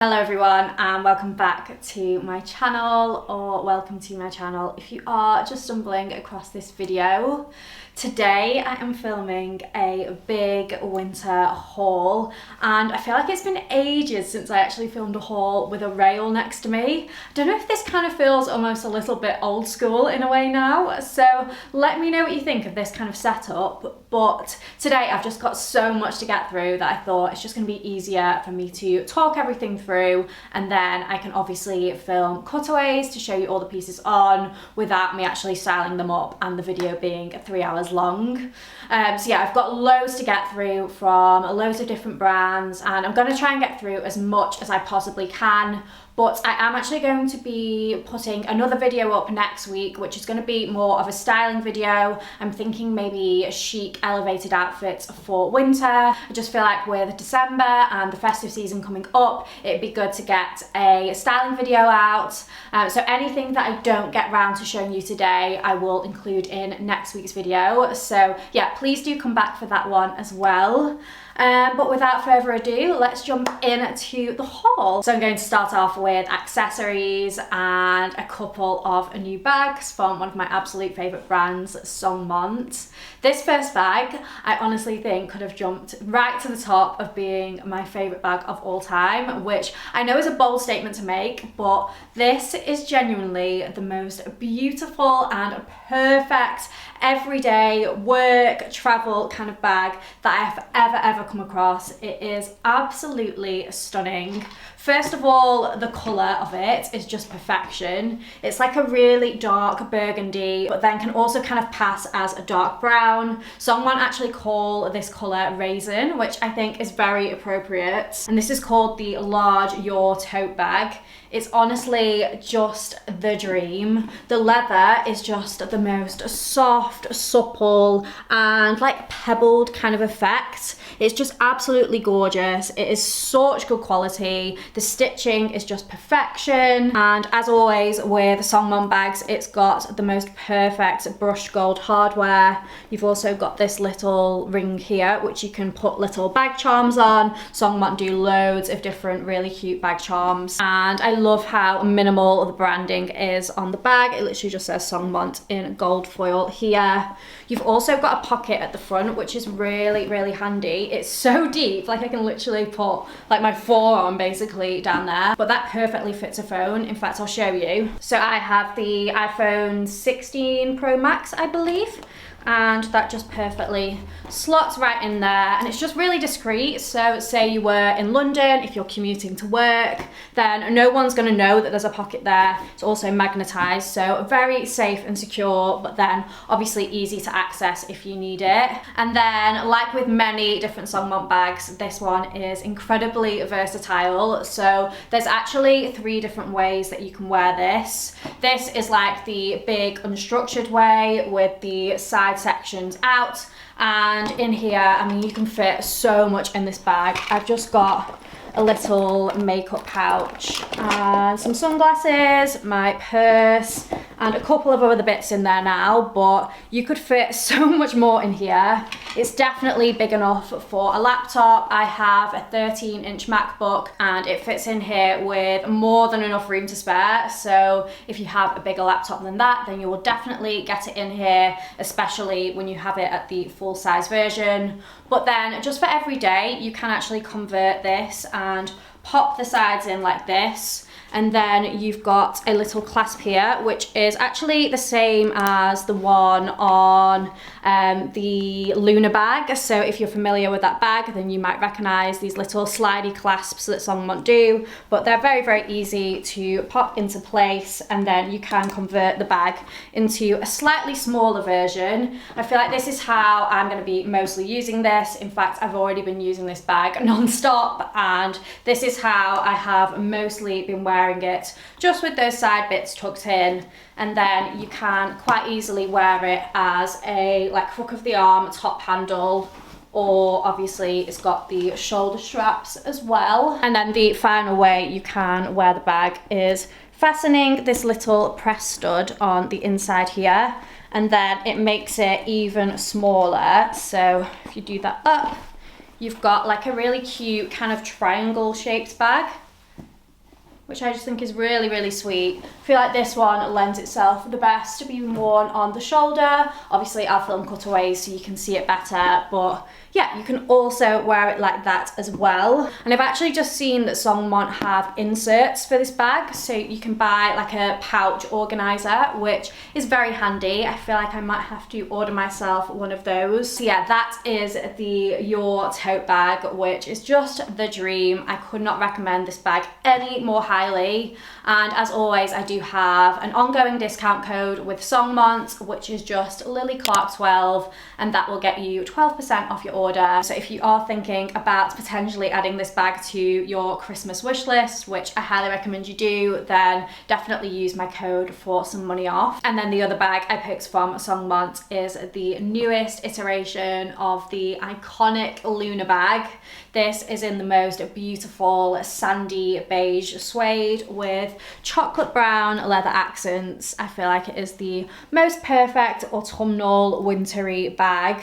Hello everyone and welcome back to my channel, or welcome to my channel if you are just stumbling across this video. Today I am filming a big winter haul and I feel like it's been ages since I actually filmed a haul with a rail next to me. I don't know if this kind of feels almost a little bit old school in a way now, so let me know what you think of this kind of setup. But today I've just got so much to get through that I thought it's just going to be easier for me to talk everything through, and then I can obviously film cutaways to show you all the pieces on without me actually styling them up and the video being 3 hours long. So yeah, I've got loads to get through from loads of different brands, and I'm going to try and get through as much as I possibly can. But I am actually going to be putting another video up next week, which is going to be more of a styling video. I'm thinking maybe chic elevated outfits for winter. I just feel like with December and the festive season coming up, it'd be good to get a styling video out. So anything that I don't get round to showing you today, I will include in next week's video. So yeah, please do come back for that one as well. But without further ado, let's jump into the haul. So I'm going to start off with accessories and a couple of new bags from one of my absolute favourite brands, Songmont. This first bag, I honestly think could have jumped right to the top of being my favourite bag of all time, which I know is a bold statement to make, but this is genuinely the most beautiful and perfect everyday work travel kind of bag that I have ever come across. It is absolutely stunning. First of all, the colour of it is just perfection. It's like a really dark burgundy, but then can also kind of pass as a dark brown. Someone actually call this colour raisin, which I think is very appropriate. And this is called the large Your tote bag. It's honestly just the dream. The leather is just the most soft, supple, and like pebbled kind of effect. It's just absolutely gorgeous. It is such good quality. The stitching is just perfection. And as always with Songmont bags, it's got the most perfect brushed gold hardware. You've also got this little ring here, which you can put little bag charms on. Songmont do loads of different really cute bag charms. And I love how minimal the branding is on the bag. It literally just says Songmont in gold foil here. You've also got a pocket at the front, which is really, really handy. It's so deep, like I can literally put like my forearm basically down there, but that perfectly fits a phone. In fact, I'll show you. So I have the iPhone 16 Pro Max, I believe, and that just perfectly slots right in there, and it's just really discreet. So say you were in London, if you're commuting to work, then no one's going to know that there's a pocket there. It's also magnetized, so very safe and secure, but then obviously easy to access if you need it. And then, like with many different Songmont bags, this one is incredibly versatile. So there's actually 3 different ways that you can wear this. This is like the big unstructured way with the side sections out, and in here, I mean, you can fit so much in this bag. I've just got a little makeup pouch and some sunglasses, my purse, and a couple of other bits in there now, but you could fit so much more in here. It's definitely big enough for a laptop. I have a 13-inch MacBook and it fits in here with more than enough room to spare. So if you have a bigger laptop than that, then you will definitely get it in here, especially when you have it at the full size version. But then just for every day, you can actually convert this and pop the sides in like this. And then you've got a little clasp here, which is actually the same as the one on the Luna bag. So if you're familiar with that bag, then you might recognize these little slidey clasps that Songmont do, but they're very, very easy to pop into place, and then you can convert the bag into a slightly smaller version. I feel like this is how I'm going to be mostly using this. In fact, I've already been using this bag non-stop, and this is how I have mostly been wearing it, just with those side bits tucked in. And then you can quite easily wear it as a like crook of the arm top handle, or obviously it's got the shoulder straps as well. And then the final way you can wear the bag is fastening this little press stud on the inside here, and then it makes it even smaller. So if you do that up, you've got like a really cute kind of triangle shaped bag. which I just think is really, really sweet. I feel like this one lends itself the best to being worn on the shoulder. Obviously I'll film cutaways so you can see it better, but yeah, you can also wear it like that as well. And I've actually just seen that Songmont have inserts for this bag, so you can buy like a pouch organizer, which is very handy. I feel like I might have to order myself one of those. So yeah, that is the Your tote bag, which is just the dream. I could not recommend this bag any more highly. And as always, I do have an ongoing discount code with Songmont, which is just LilyClark12, and that will get you 12% off your order. So if you are thinking about potentially adding this bag to your Christmas wish list, which I highly recommend you do, then definitely use my code for some money off. And then the other bag I picked from Songmont is the newest iteration of the iconic Luna bag. This is in the most beautiful sandy beige suede with chocolate brown leather accents. I feel like it is the most perfect autumnal wintry bag.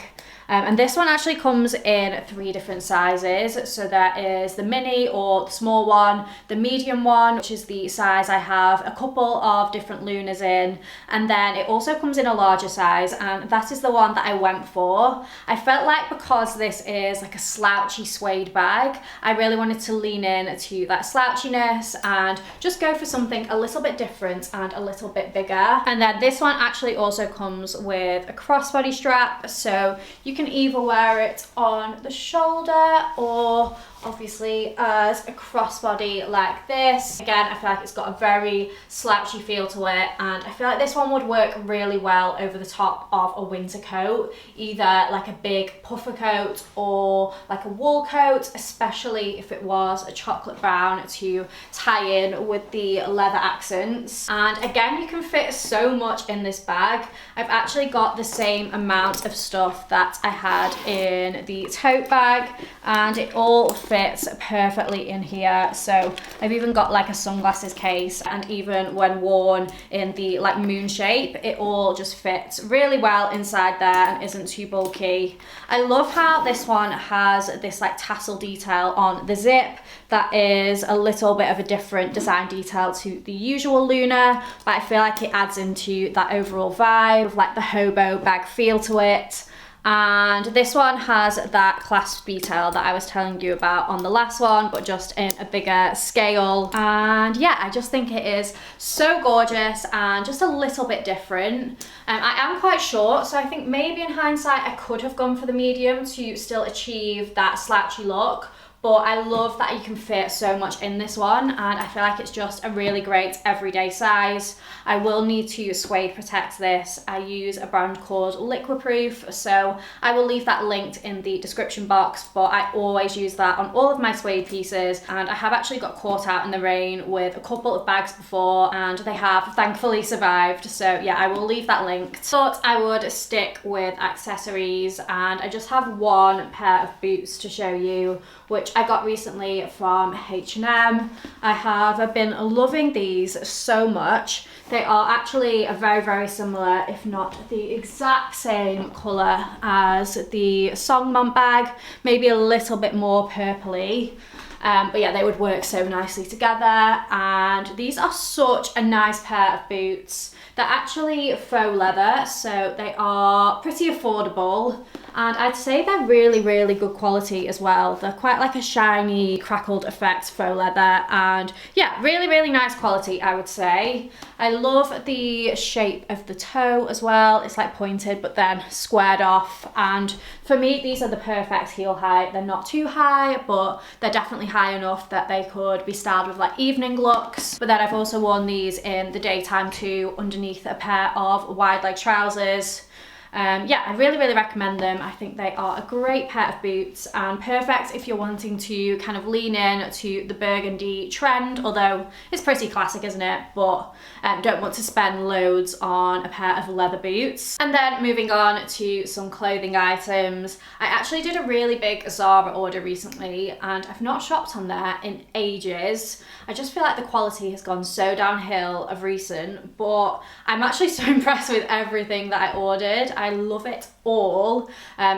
And this one actually comes in 3 different sizes. So there is the mini or the small one, the medium one, which is the size I have a couple of different Lunas in, and then it also comes in a larger size, and that is the one that I went for. I felt like because this is like a slouchy suede bag, I really wanted to lean in to that slouchiness and just go for something a little bit different and a little bit bigger. And then this one actually also comes with a crossbody strap, so you can either wear it on the shoulder or obviously as a crossbody like this. Again, I feel like it's got a very slouchy feel to it, and I feel like this one would work really well over the top of a winter coat, either like a big puffer coat or like a wool coat, especially if it was a chocolate brown to tie in with the leather accents. And again, you can fit so much in this bag. I've actually got the same amount of stuff that I had in the tote bag, and it all fits perfectly in here. So I've even got like a sunglasses case, and even when worn in the like moon shape, it all just fits really well inside there and isn't too bulky. I love how this one has this like tassel detail on the zip that is a little bit of a different design detail to the usual Luna, but I feel like it adds into that overall vibe of like the hobo bag feel to it. And this one has that clasp detail that I was telling you about on the last one, but just in a bigger scale. And yeah, I just think it is so gorgeous and just a little bit different. I am quite short, so I think maybe in hindsight I could have gone for the medium to still achieve that slouchy look. But I love that you can fit so much in this one, and I feel like it's just a really great everyday size. I will need to suede protect this. I use a brand called Liquiproof, so I will leave that linked in the description box, but I always use that on all of my suede pieces, and I have actually got caught out in the rain with a couple of bags before, and they have thankfully survived. So yeah, I will leave that linked. Thought I would stick with accessories, and I just have one pair of boots to show you, which I got recently from H&M. I have been loving these so much. They are actually a very, very similar, if not the exact same colour as the Songmont bag, maybe a little bit more purpley. But yeah, they would work so nicely together, and these are such a nice pair of boots. They're actually faux leather, so they are pretty affordable, and I'd say they're really, really good quality as well. They're quite like a shiny, crackled effect faux leather, and yeah, really, really nice quality, I would say. I love the shape of the toe as well. It's like pointed but then squared off, and for me these are the perfect heel height. They're not too high, but they're definitely high enough that they could be styled with like evening looks. But then I've also worn these in the daytime too, underneath a pair of wide leg trousers. Yeah, I really, really recommend them. I think they are a great pair of boots, and perfect if you're wanting to kind of lean in to the burgundy trend, although it's pretty classic, isn't it? But don't want to spend loads on a pair of leather boots. And then moving on to some clothing items. I actually did a really big Zara order recently, and I've not shopped on there in ages. I just feel like the quality has gone so downhill of recent, but I'm actually so impressed with everything that I ordered. I love it all.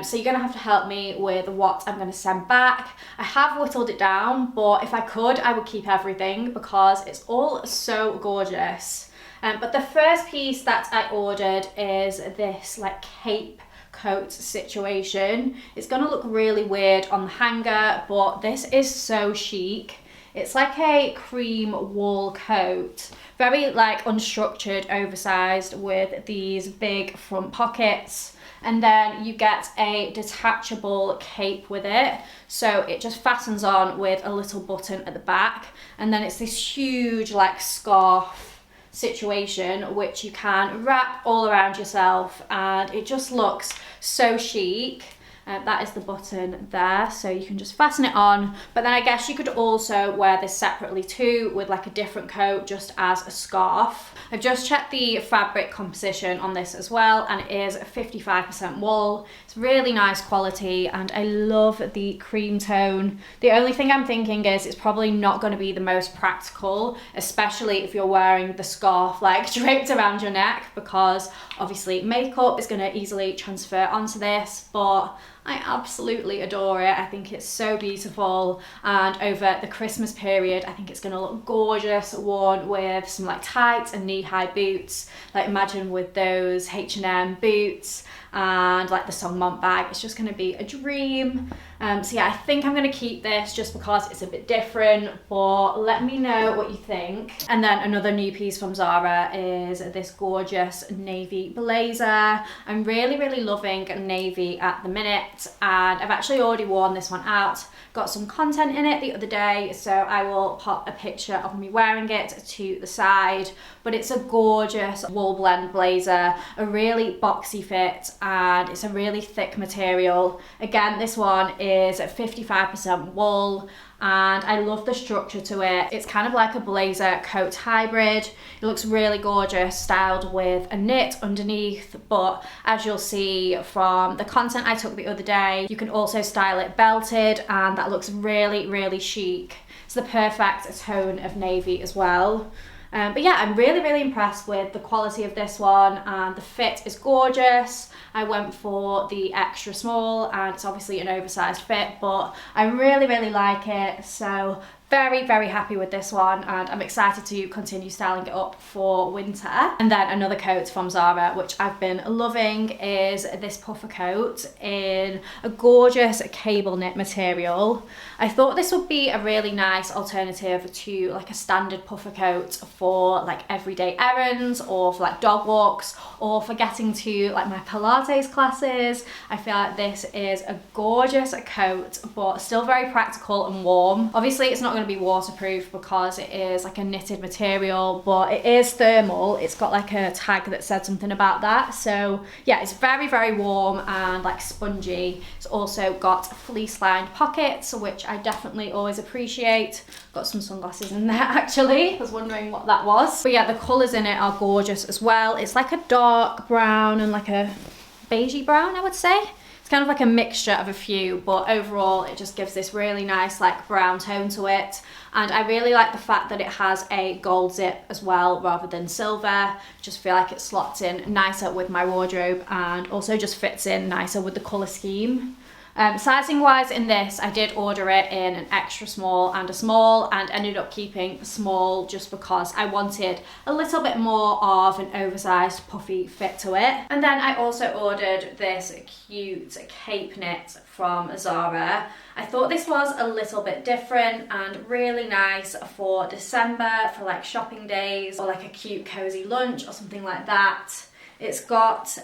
So you're gonna have to help me with what I'm gonna send back. I have whittled it down, but if I could, I would keep everything because it's all so gorgeous. But the first piece that I ordered is this like cape coat situation. It's gonna look really weird on the hanger, but this is so chic. It's like a cream wool coat, very like unstructured, oversized with these big front pockets. And then you get a detachable cape with it. So it just fastens on with a little button at the back. And then it's this huge like scarf situation which you can wrap all around yourself, and it just looks so chic. That is the button there, so you can just fasten it on. But then I guess you could also wear this separately too with like a different coat just as a scarf. I've just checked the fabric composition on this as well, and it is 55% wool. It's really nice quality and I love the cream tone. The only thing I'm thinking is it's probably not going to be the most practical, especially if you're wearing the scarf like draped around your neck, because obviously makeup is going to easily transfer onto this, but I absolutely adore it. I think it's so beautiful, and over the Christmas period I think it's going to look gorgeous worn with some like tights and knee-high boots. Like imagine with those H&M boots and like the Songmont bag, it's just going to be a dream. So yeah, I think I'm going to keep this just because it's a bit different, but let me know what you think. And then another new piece from Zara is this gorgeous navy blazer. I'm really loving navy at the minute, and I've actually already worn this one out. Got some content in it the other day, so I will pop a picture of me wearing it to the side. But it's a gorgeous wool blend blazer, a really boxy fit, and it's a really thick material. Again, this one is 55% wool, and I love the structure to it. It's kind of like a blazer coat hybrid. It looks really gorgeous, styled with a knit underneath, but as you'll see from the content I took the other day, you can also style it belted, and that looks really chic. It's the perfect tone of navy as well. But yeah, I'm really impressed with the quality of this one, and the fit is gorgeous. I went for the extra small, and it's obviously an oversized fit, but I really like it. So very happy with this one, and I'm excited to continue styling it up for winter. And then another coat from Zara which I've been loving is this puffer coat in a gorgeous cable knit material. I thought this would be a really nice alternative to like a standard puffer coat for like everyday errands, or for like dog walks, or for getting to like my Pilates classes. I feel like this is a gorgeous coat, but still very practical and warm. Obviously it's not going to be waterproof because it is like a knitted material, but it is thermal. It's got like a tag that said something about that. So yeah, it's very warm and like spongy. It's also got fleece lined pockets, which I definitely always appreciate. Got some sunglasses in there actually. I was wondering what that was. But yeah, the colours in it are gorgeous as well. It's like a dark brown and like a beigey brown, I would say. Kind of like a mixture of a few, but overall it just gives this really nice like brown tone to it. And I really like the fact that it has a gold zip as well rather than silver. Just feel like it slots in nicer with my wardrobe, and also just fits in nicer with the colour scheme. Sizing wise in this, I did order it in an extra small and a small, and ended up keeping small just because I wanted a little bit more of an oversized puffy fit to it. And then I also ordered this cute cape knit from Zara. I thought this was a little bit different and really nice for December, for like shopping days, or like a cute cozy lunch or something like that. It's got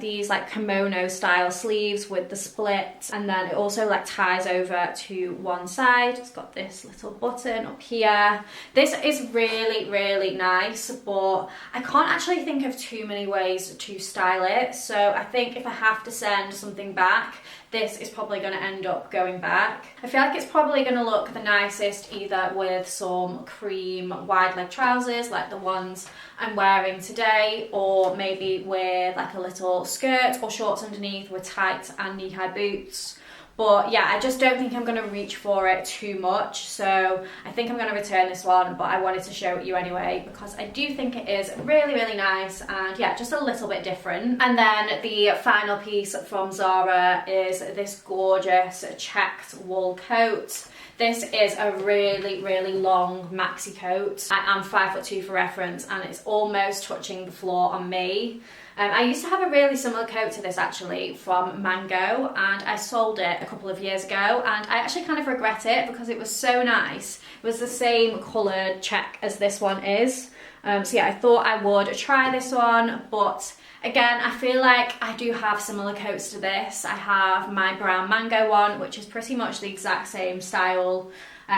these like kimono style sleeves with the split, and then it also like ties over to one side. It's got this little button up here. This is really nice, but I can't actually think of too many ways to style it. So I think if I have to send something back, this is probably going to end up going back. I feel like it's probably going to look the nicest either with some cream wide leg trousers like the ones I'm wearing today, or maybe with like a little skirt or shorts underneath with tights and knee-high boots. But yeah, I just don't think I'm going to reach for it too much, so I think I'm going to return this one, but I wanted to show it you anyway because I do think it is really, really nice and yeah, just a little bit different. And then the final piece from Zara is this gorgeous checked wool coat. This is a really, really long maxi coat. I am 5'2" for reference, and it's almost touching the floor on me. I used to have a really similar coat to this actually from Mango, and I sold it a couple of years ago, and I actually kind of regret it because it was so nice. It was the same coloured check as this one is. So yeah, I thought I would try this one, but again, I feel like I do have similar coats to this. I have my brown Mango one, which is pretty much the exact same style.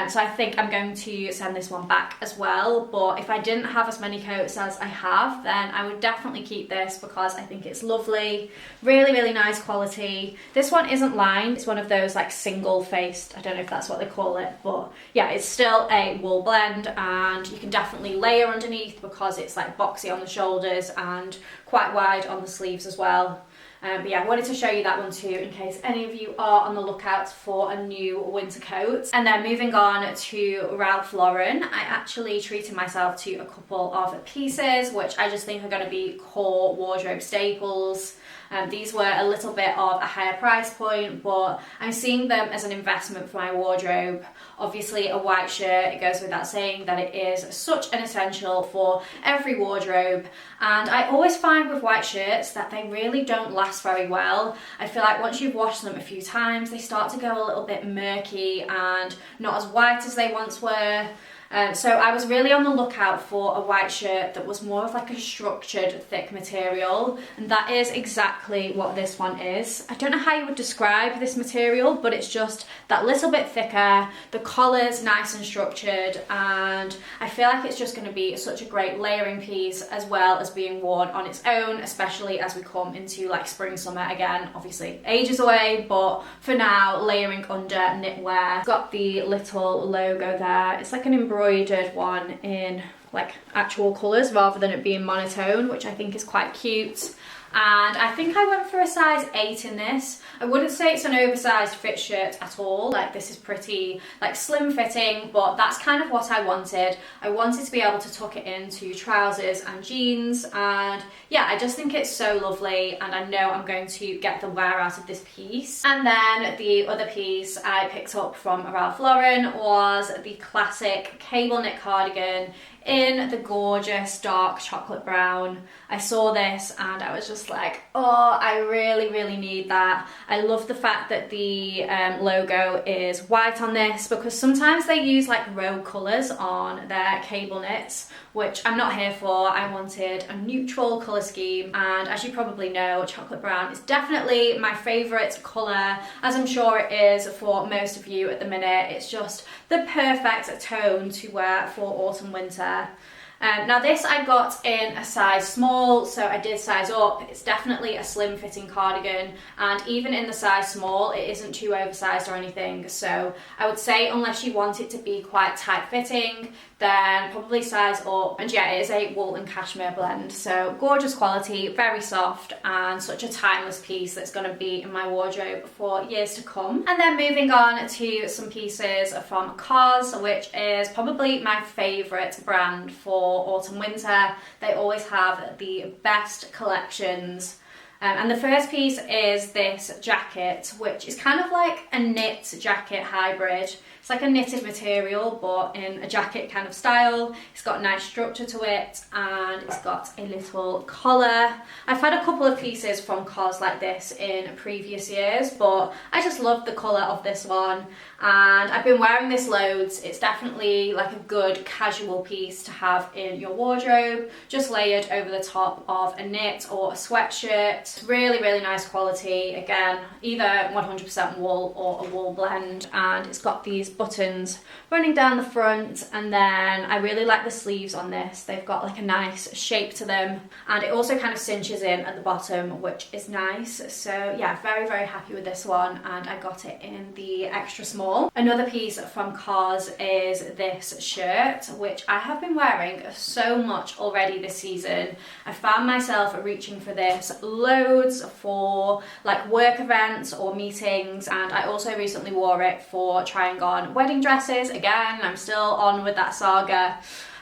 So I think I'm going to send this one back as well, but if I didn't have as many coats as I have, then I would definitely keep this because I think it's lovely, really, really nice quality. This one isn't lined, it's one of those like single faced, I don't know if that's what they call it, but yeah, it's still a wool blend, and you can definitely layer underneath because it's like boxy on the shoulders and quite wide on the sleeves as well. But yeah, I wanted to show you that one too in case any of you are on the lookout for a new winter coat. And then moving on to Ralph Lauren, I actually treated myself to a couple of pieces which I just think are going to be core wardrobe staples. These were a little bit of a higher price point, but I'm seeing them as an investment for my wardrobe. Obviously a white shirt, it goes without saying that it is such an essential for every wardrobe, and I always find with white shirts that they really don't last very well. I feel like once you've washed them a few times, they start to go a little bit murky and not as white as they once were. So I was really on the lookout for a white shirt that was more of like a structured thick material, and that is exactly what this one is. I don't know how you would describe this material, but it's just that little bit thicker, the collar's nice and structured, and I feel like it's just going to be such a great layering piece as well as being worn on its own, especially as we come into like spring, summer again. Obviously ages away, but for now, layering under knitwear. It's got the little logo there. It's like an embroidered one in like actual colours rather than it being monotone, which I think is quite cute. And I think I went for a size 8 in this. I wouldn't say it's an oversized fit shirt at all. Like, this is pretty like slim fitting, but that's kind of what I wanted. I wanted to be able to tuck it into trousers and jeans, and yeah, I just think it's so lovely, and I know I'm going to get the wear out of this piece. And then the other piece I picked up from Ralph Lauren was the classic cable knit cardigan in the gorgeous dark chocolate brown. I saw this and I was just like, oh, I really, really need that. I love the fact that the logo is white on this, because sometimes they use like rogue colours on their cable knits, which I'm not here for. I wanted a neutral colour scheme, and as you probably know, chocolate brown is definitely my favourite colour, as I'm sure it is for most of you at the minute. It's just the perfect tone to wear for autumn winter. Now this I got in a size small, so I did size up. It's definitely a slim fitting cardigan, and even in the size small it isn't too oversized or anything, so I would say unless you want it to be quite tight fitting, then probably size up. And yeah, it is a wool and cashmere blend, so gorgeous quality, very soft, and such a timeless piece that's going to be in my wardrobe for years to come. And then moving on to some pieces from COS, which is probably my favourite brand for autumn winter. They always have the best collections. And the first piece is this jacket, which is kind of like a knit jacket hybrid. It's like a knitted material, but in a jacket kind of style. It's got a nice structure to it, and it's got a little collar. I've had a couple of pieces from COS like this in previous years, but I just love the colour of this one, and I've been wearing this loads. It's definitely like a good casual piece to have in your wardrobe, just layered over the top of a knit or a sweatshirt. Really, really nice quality. Again, either 100% wool or a wool blend, and it's got these buttons running down the front, and then I really like the sleeves on this. They've got like a nice shape to them, and it also kind of cinches in at the bottom, which is nice. So yeah, very, very happy with this one, and I got it in the extra small. Another piece from COS is this shirt, which I have been wearing so much already this season. I found myself reaching for this loads for like work events or meetings, and I also recently wore it for trying on wedding dresses. Again, I'm still on with that saga.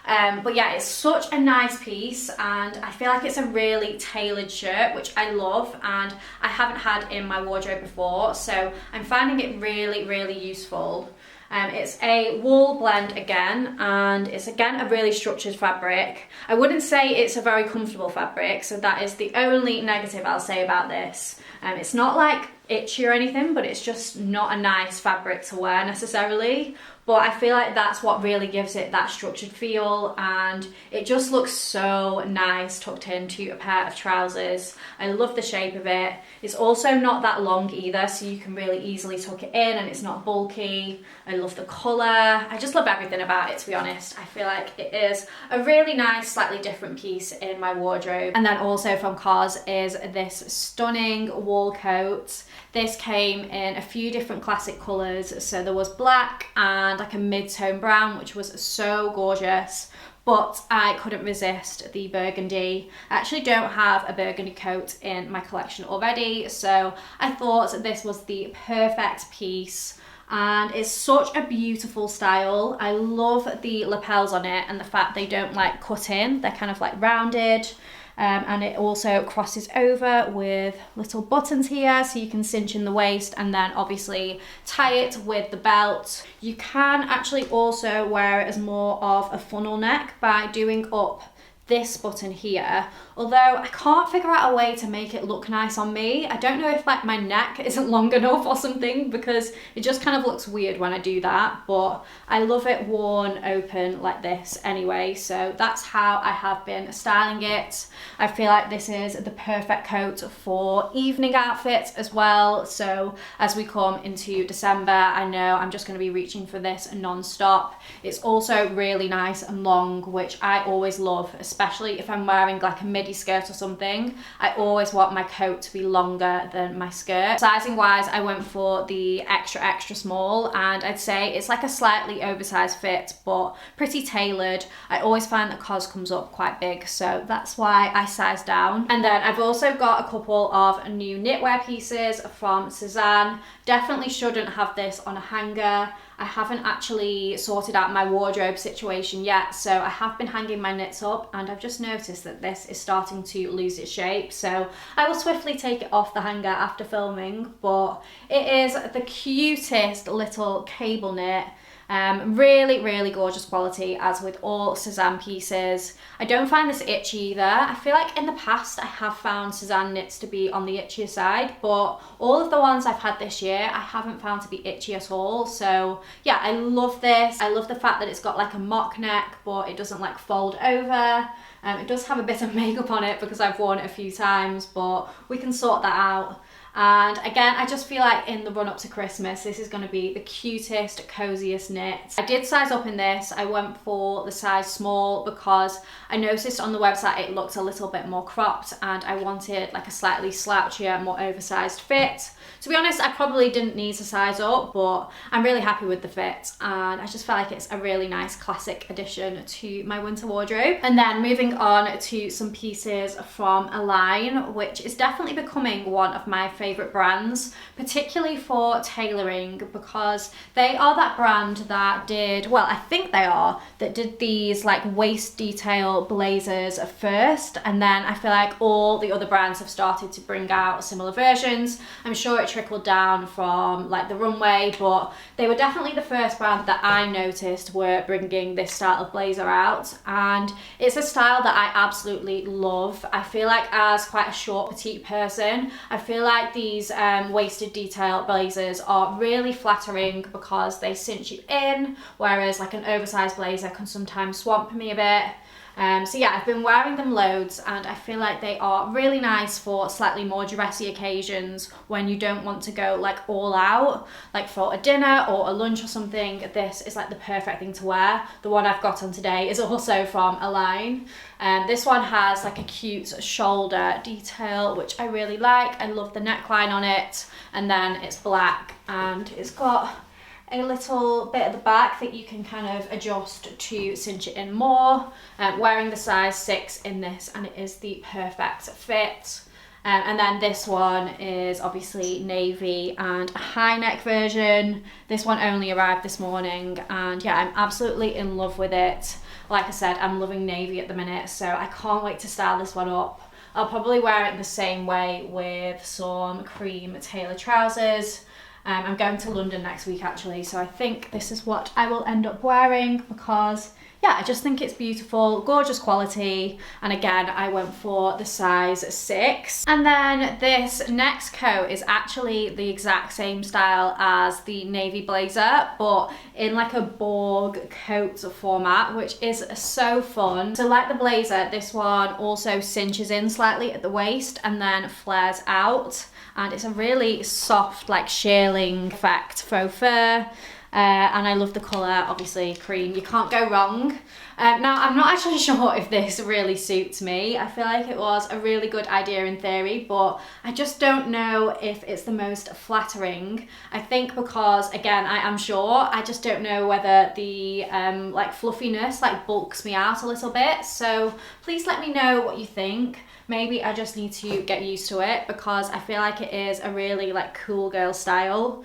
But yeah, it's such a nice piece, and I feel like it's a really tailored shirt, which I love and I haven't had in my wardrobe before, so I'm finding it really, really useful. It's a wool blend again, and it's again a really structured fabric. I wouldn't say it's a very comfortable fabric, so that is the only negative I'll say about this. It's not like itchy or anything, but it's just not a nice fabric to wear necessarily. But I feel like that's what really gives it that structured feel, and it just looks so nice tucked into a pair of trousers. I love the shape of it. It's also not that long either, so you can really easily tuck it in, and it's not bulky. I love the colour. I just love everything about it, to be honest. I feel like it is a really nice, slightly different piece in my wardrobe. And then also from COS is this stunning wool coat. This came in a few different classic colours, so there was black and like a mid-tone brown, which was so gorgeous, but I couldn't resist the burgundy. I actually don't have a burgundy coat in my collection already, so I thought this was the perfect piece. And it's such a beautiful style. I love the lapels on it and the fact they don't like cut in, they're kind of like rounded. And it also crosses over with little buttons here, so you can cinch in the waist and then obviously tie it with the belt. You can actually also wear it as more of a funnel neck by doing up this button here, although I can't figure out a way to make it look nice on me. I don't know if like my neck isn't long enough or something, because it just kind of looks weird when I do that, but I love it worn open like this anyway, so that's how I have been styling it. I feel like this is the perfect coat for evening outfits as well, so as we come into December, I know I'm just going to be reaching for this non-stop. It's also really nice and long, which I always love, especially if I'm wearing like a midi skirt or something. I always want my coat to be longer than my skirt. Sizing wise, I went for the extra small, and I'd say it's like a slightly oversized fit, but pretty tailored. I always find that COS comes up quite big, so that's why I sized down. And then I've also got a couple of new knitwear pieces from Sezane. Definitely shouldn't have this on a hanger. I haven't actually sorted out my wardrobe situation yet, so I have been hanging my knits up, and I've just noticed that this is starting to lose its shape, so I will swiftly take it off the hanger after filming. But it is the cutest little cable knit. Really, really gorgeous quality, as with all Sezane pieces. I don't find this itchy either. I feel like in the past I have found Sezane knits to be on the itchier side, but all of the ones I've had this year I haven't found to be itchy at all. So yeah, I love this. I love the fact that it's got like a mock neck, but it doesn't like fold over. It does have a bit of makeup on it because I've worn it a few times, but we can sort that out. And again, I just feel like in the run up to Christmas, this is going to be the cutest, coziest knit. I did size up in this. I went for the size small because I noticed on the website it looked a little bit more cropped, and I wanted like a slightly slouchier, more oversized fit. To be honest, I probably didn't need to size up, but I'm really happy with the fit, and I just feel like it's a really nice classic addition to my winter wardrobe. And then moving on to some pieces from Aligne, which is definitely becoming one of my favourite brands, particularly for tailoring, because they are that brand that did, well, I think they are, that did these like waist detail blazers first, and then I feel like all the other brands have started to bring out similar versions. I'm sure it trickled down from like the runway, but they were definitely the first brand that I noticed were bringing this style of blazer out, and it's a style that I absolutely love. I feel like as quite a short petite person, I feel like these waisted detail blazers are really flattering because they cinch you in, whereas like an oversized blazer can sometimes swamp me a bit. So yeah, I've been wearing them loads and I feel like they are really nice for slightly more dressy occasions when you don't want to go like all out, like for a dinner or a lunch or something. This is like the perfect thing to wear. The one I've got on today is also from Aligne. This one has like a cute shoulder detail, which I really like. I love the neckline on it, and then it's black and it's got a little bit at the back that you can kind of adjust to cinch it in more. Wearing the size 6 in this, and it is the perfect fit. And then this one is obviously navy and a high neck version. This one only arrived this morning, and yeah, I'm absolutely in love with it. Like I said, I'm loving navy at the minute, so I can't wait to style this one up. I'll probably wear it the same way with some cream tailor trousers. I'm going to London next week actually, so I think this is what I will end up wearing because yeah, I just think it's beautiful, gorgeous quality, and again, I went for the size 6. And then this next coat is actually the exact same style as the navy blazer, but in like a Borg coat format, which is so fun. So like the blazer, this one also cinches in slightly at the waist and then flares out. And it's a really soft, like shearling effect, faux fur. And I love the colour, obviously cream, you can't go wrong. Now, I'm not actually sure if this really suits me. I feel like it was a really good idea in theory, but I just don't know if it's the most flattering. I think because, again, I am short, I just don't know whether the like fluffiness like bulks me out a little bit. So please let me know what you think. Maybe I just need to get used to it because I feel like it is a really like cool girl style.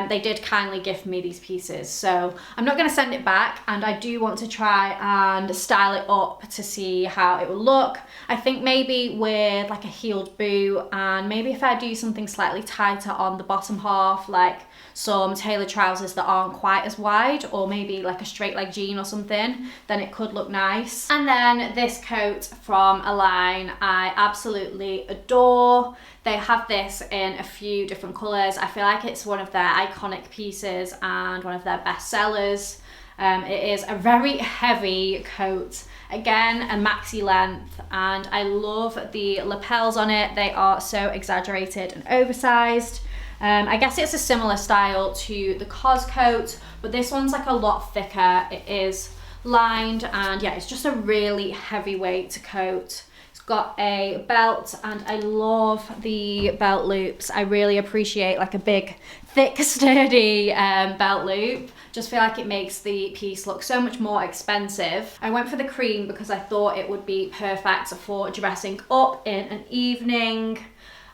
They did kindly gift me these pieces, so I'm not going to send it back, and I do want to try and style it up to see how it will look. I think maybe with like a heeled boot, and maybe if I do something slightly tighter on the bottom half, like some tailored trousers that aren't quite as wide, or maybe like a straight leg jean or something, then it could look nice. And then this coat from Aligne, I absolutely adore. They have this in a few different colours. I feel like it's one of their iconic pieces and one of their best sellers. It is a very heavy coat, again a maxi length, and I love the lapels on it. They are so exaggerated and oversized. I guess it's a similar style to the COS coat, but this one's like a lot thicker. It is lined, and yeah, it's just a really heavyweight coat. It's got a belt, and I love the belt loops. I really appreciate like a big, thick, sturdy belt loop. Just feel like it makes the piece look so much more expensive. I went for the cream because I thought it would be perfect for dressing up in an evening.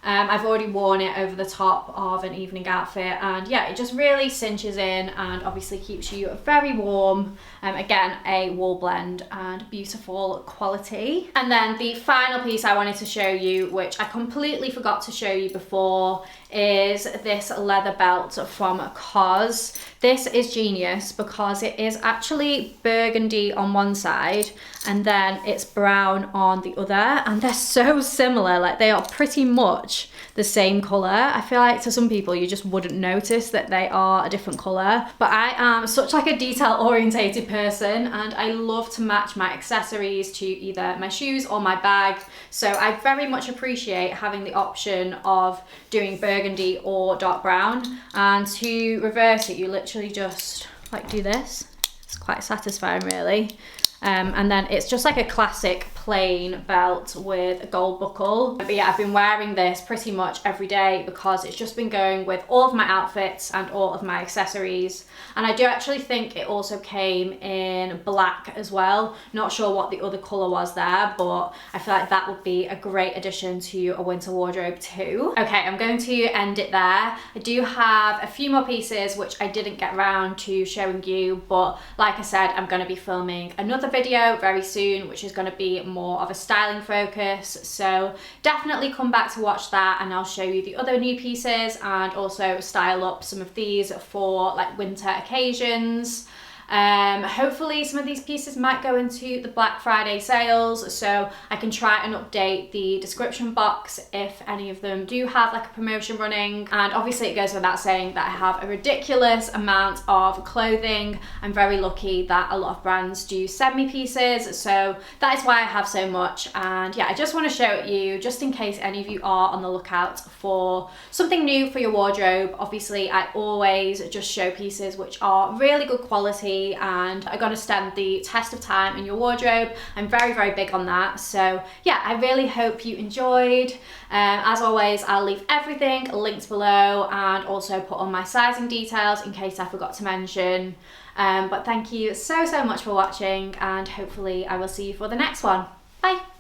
I've already worn it over the top of an evening outfit, and yeah, it just really cinches in and obviously keeps you very warm. Again, a wool blend and beautiful quality. And then the final piece I wanted to show you, which I completely forgot to show you before, is this leather belt from COS. This is genius because it is actually burgundy on one side and then it's brown on the other, and they're so similar, like they are pretty much the same colour. I feel like to some people you just wouldn't notice that they are a different colour, but I am such like a detail orientated person and I love to match my accessories to either my shoes or my bag, so I very much appreciate having the option of doing burgundy or dark brown. And to reverse it, you literally just like do this. It's quite satisfying really. And then it's just like a classic plain belt with a gold buckle. But yeah, I've been wearing this pretty much every day because it's just been going with all of my outfits and all of my accessories. And I do actually think it also came in black as well. Not sure what the other colour was there, but I feel like that would be a great addition to a winter wardrobe too. Okay, I'm going to end it there. I do have a few more pieces which I didn't get around to showing you, but like I said, I'm going to be filming another video very soon, which is going to be more of a styling focus, so definitely come back to watch that, and I'll show you the other new pieces and also style up some of these for like winter occasions. Hopefully some of these pieces might go into the Black Friday sales, so I can try and update the description box if any of them do have like a promotion running. And obviously it goes without saying that I have a ridiculous amount of clothing. I'm very lucky that a lot of brands do send me pieces, so that is why I have so much. And yeah, I just want to show it you just in case any of you are on the lookout for something new for your wardrobe. Obviously I always just show pieces which are really good quality and are going to stand the test of time in your wardrobe. I'm very, very big on that. So yeah, I really hope you enjoyed. As always, I'll leave everything linked below and also put on my sizing details in case I forgot to mention. But thank you so much for watching, and hopefully I will see you for the next one. Bye.